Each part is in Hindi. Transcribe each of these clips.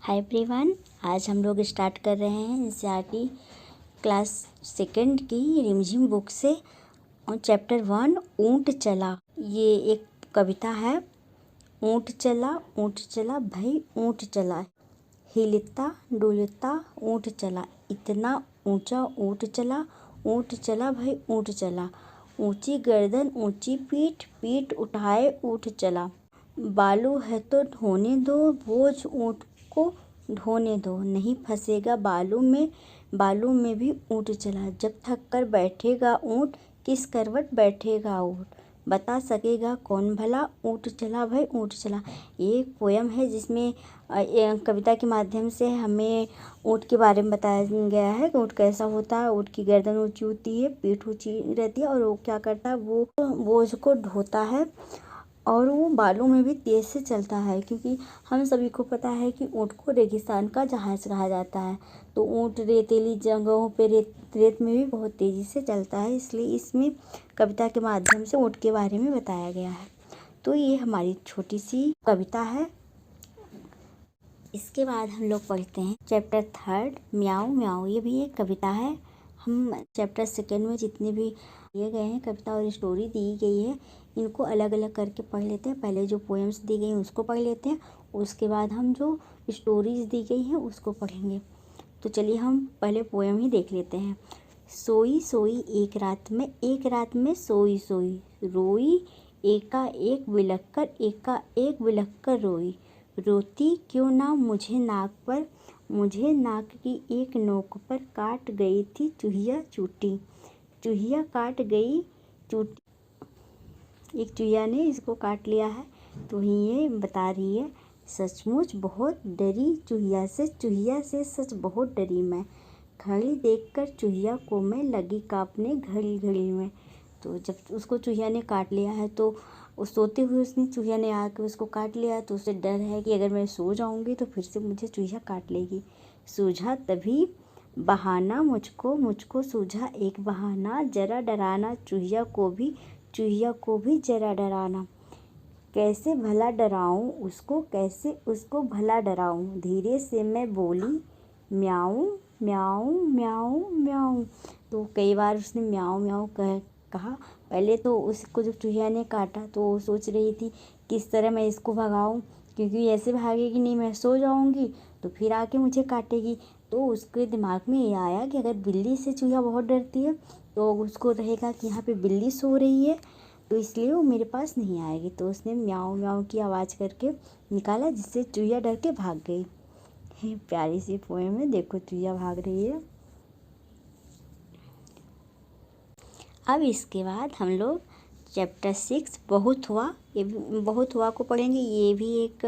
हाय एवरीवन, आज हम लोग स्टार्ट कर रहे हैं एनसीईआरटी क्लास सेकंड की रिमझिम बुक से और चैप्टर 1 ऊंट चला। ये एक कविता है। ऊंट चला भाई ऊंट चला, हिलता डुलता ऊंट चला, इतना ऊंचा ऊंट चला भाई ऊंट चला, ऊंची गर्दन ऊंची पीठ, पीठ उठाए ऊंट चला, बालू है तो ढोने दो, बोझ ऊंट को ढोने दो, नहीं फंसेगा बालू में भी ऊंट चला, जब थक कर बैठेगा ऊंट, किस करवट बैठेगा ऊंट, बता सकेगा कौन भला, ऊंट चला भाई ऊंट चला। ये एक पोयम है जिसमें कविता के माध्यम से हमें ऊंट के बारे में बताया गया है कि ऊंट कैसा होता है। ऊंट की गर्दन ऊंची होती है, पीठ ऊंची रहती है और वो क्या करता है, वो बोझ को ढोता है और वो बालों में भी तेज़ से चलता है, क्योंकि हम सभी को पता है कि ऊँट को रेगिस्तान का जहाज़ कहा जाता है। तो ऊँट रेतीली जगहों पे रेत में भी बहुत तेज़ी से चलता है, इसलिए इसमें कविता के माध्यम से ऊँट के बारे में बताया गया है। तो ये हमारी छोटी सी कविता है। इसके बाद हम लोग पढ़ते हैं चैप्टर 3 म्याऊं म्याऊं। ये भी एक कविता है। हम चैप्टर 2 में जितने भी दिए गए हैं कविता और स्टोरी दी गई है, इनको अलग अलग करके पढ़ लेते हैं। पहले जो पोएम्स दी गई हैं उसको पढ़ लेते हैं, उसके बाद हम जो स्टोरीज दी गई हैं उसको पढ़ेंगे। तो चलिए हम पहले पोएम ही देख लेते हैं। सोई सोई एक रात में सोई सोई रोई, एका एक बिलख कर रोई, रोती क्यों ना मुझे नाक की एक नोक पर काट गई थी चूहिया चूटी, चूहिया काट गई चूटी, एक चूहिया ने इसको काट लिया है। तो ये बता रही है, सचमुच बहुत डरी चूहिया से सच बहुत डरी मैं, घड़ी देखकर चूहिया को मैं लगी कांपने घड़ी घड़ी में। तो जब उसको चूहिया ने काट लिया है तो उस सोते हुए उसने चूहिया ने आकर उसको काट लिया, तो उसे डर है कि अगर मैं सो जाऊंगी तो फिर से मुझे चूहिया काट लेगी। सूझा तभी बहाना मुझको सूझा एक बहाना, जरा डराना चूहिया को भी जरा डराना, कैसे उसको भला डराऊं, धीरे से मैं बोली म्याऊं म्याऊं म्याऊं म्याऊं। तो कई बार उसने म्याऊं म्याऊं कहा। पहले तो उसको जब चूहिया ने काटा तो वो सोच रही थी किस तरह मैं इसको भगाऊं, क्योंकि ऐसे भागेगी नहीं, मैं सो जाऊंगी तो फिर आके मुझे काटेगी। तो उसके दिमाग में ये आया कि अगर बिल्ली से चूहिया बहुत डरती है तो उसको रहेगा कि यहाँ पे बिल्ली सो रही है, तो इसलिए वो मेरे पास नहीं आएगी। तो उसने म्याऊं म्याऊं की आवाज़ करके निकाला, जिससे चूहिया डर के भाग गई। प्यारी सी पोएम है, देखो चूहिया भाग रही है। अब इसके बाद हम लोग चैप्टर 6 बहुत हुआ, ये बहुत हुआ को पढ़ेंगे। ये भी एक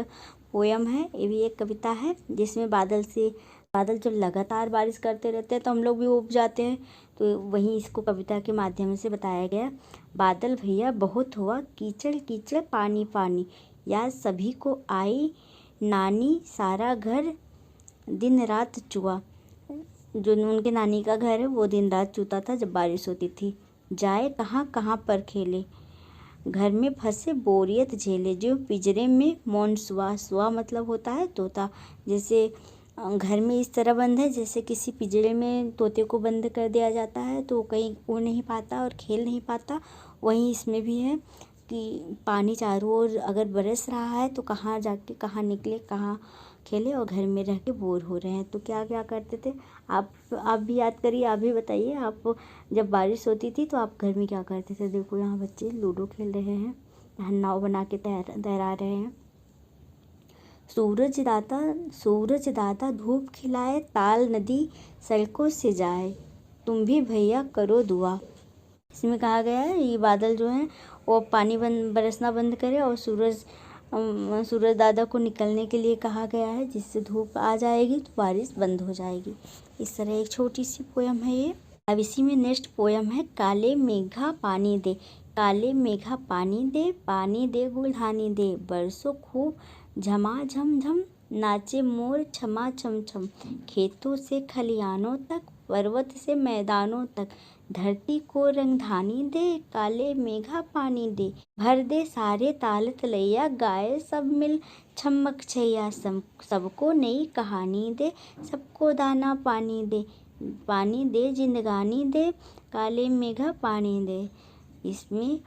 पोयम है, ये भी एक कविता है जिसमें बादल जब लगातार बारिश करते रहते हैं तो हम लोग भी उब जाते हैं। तो वहीं इसको कविता के माध्यम से बताया गया। बादल भैया बहुत हुआ, कीचड़ कीचड़ पानी पानी, याद सभी को आई नानी, सारा घर दिन रात चुआ। जो उनके नानी का घर है वो दिन रात चूता था जब बारिश होती थी। जाए कहाँ कहाँ पर खेले, घर में फंसे बोरियत झेले, जो पिंजरे में मौन सुआ मतलब होता है तोता। जैसे घर में इस तरह बंद है जैसे किसी पिंजरे में तोते को बंद कर दिया जाता है तो कहीं उड़ नहीं पाता और खेल नहीं पाता। वहीं इसमें भी है कि पानी चारों ओर अगर बरस रहा है तो कहाँ जाके कहाँ निकले कहाँ खेले, और घर में रह के बोर हो रहे हैं तो क्या क्या करते थे। आप भी याद करिए, आप भी बताइए, आप जब बारिश होती थी तो आप घर में क्या करते थे। देखो यहाँ बच्चे लूडो खेल रहे हैं, यहाँ नाव बना के तैरा रहे हैं। सूरज दादा धूप खिलाए, ताल नदी सड़कों से जाए, तुम भी भैया करो दुआ। इसमें कहा गया है ये बादल जो हैं वो पानी बरसना बंद करे और सूरज दादा को निकलने के लिए कहा गया है, जिससे धूप आ जाएगी तो बारिश बंद हो जाएगी। इस तरह एक छोटी सी पोयम है ये। अब इसी में नेक्स्ट पोयम है, काले मेघा पानी दे, काले मेघा पानी दे गुलधानी दे, बरसों खूब झमा झम झम, नाचे मोर छमा छम छम, खेतों से खलियानों तक पर्वत से मैदानों तक, धरती को रंगधानी दे, काले मेघा पानी दे। भर दे सारे ताल तलैया, गाए सब मिल छमक छैया। सबको नई कहानी दे, सबको दाना पानी दे। पानी दे जिंदगानी दे, काले मेघा पानी दे। इसमें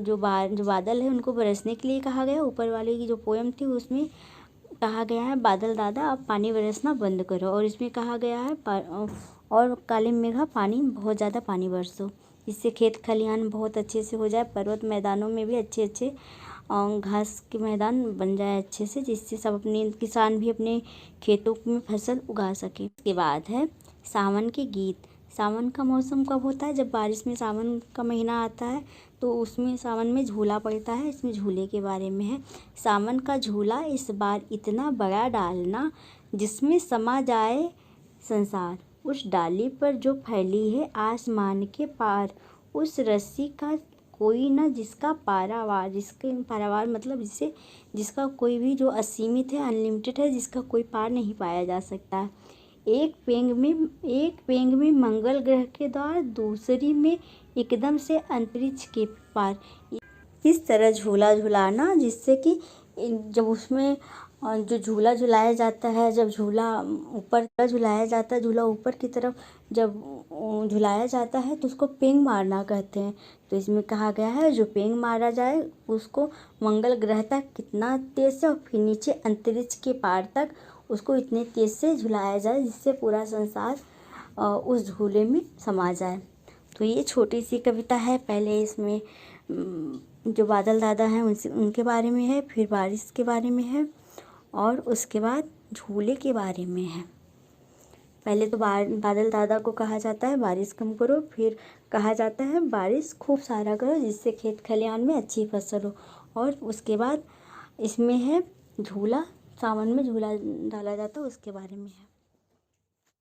जो बादल है उनको बरसने के लिए कहा गया। ऊपर वाले की जो पोयम थी उसमें कहा गया है बादल दादा आप पानी बरसना बंद करो, और इसमें कहा गया है और काले मेघा पानी बहुत ज़्यादा पानी बरसो, इससे खेत खलिहान बहुत अच्छे से हो जाए, पर्वत मैदानों में भी अच्छे अच्छे घास के मैदान बन जाए अच्छे से, जिससे सब अपने किसान भी अपने खेतों में फसल उगा सके। इसके बाद है सावन के गीत। सावन का मौसम कब होता है? जब बारिश में सावन का महीना आता है तो उसमें सावन में झूला पड़ता है। इसमें झूले के बारे में है। सावन का झूला इस बार इतना बड़ा डालना, जिसमें समा जाए संसार। उस डाली पर जो फैली है आसमान के पार, उस रस्सी का कोई न जिसका पारावार। जिसके पारावार मतलब जिसका कोई भी जो असीमित है, अनलिमिटेड है, जिसका कोई पार नहीं पाया जा सकता। एक पेंग में मंगल ग्रह के द्वार, दूसरी में एकदम से अंतरिक्ष के पार। इस तरह झूला झुलाना जिससे कि जब उसमें जो झूला झुलाया जाता है, जब झूला ऊपर झुलाया जाता है, झूला ऊपर की तरफ जब झुलाया जाता है तो उसको पेंग मारना कहते हैं। तो इसमें कहा गया है जो पेंग मारा जाए उसको मंगल ग्रह तक कितना तेज से, और फिर नीचे अंतरिक्ष के पार तक उसको इतने तेज से झुलाया जाए जिससे पूरा संसार उस झूले में समा जाए। तो ये छोटी सी कविता है। पहले इसमें जो बादल दादा हैं उनके बारे में है, फिर बारिश के बारे में है, और उसके बाद झूले के बारे में है। पहले तो बादल दादा को कहा जाता है बारिश कम करो, फिर कहा जाता है बारिश खूब सारा करो जिससे खेत खलिहान में अच्छी फसल हो, और उसके बाद इसमें है झूला, सावन में झूला डाला जाता है उसके बारे में है।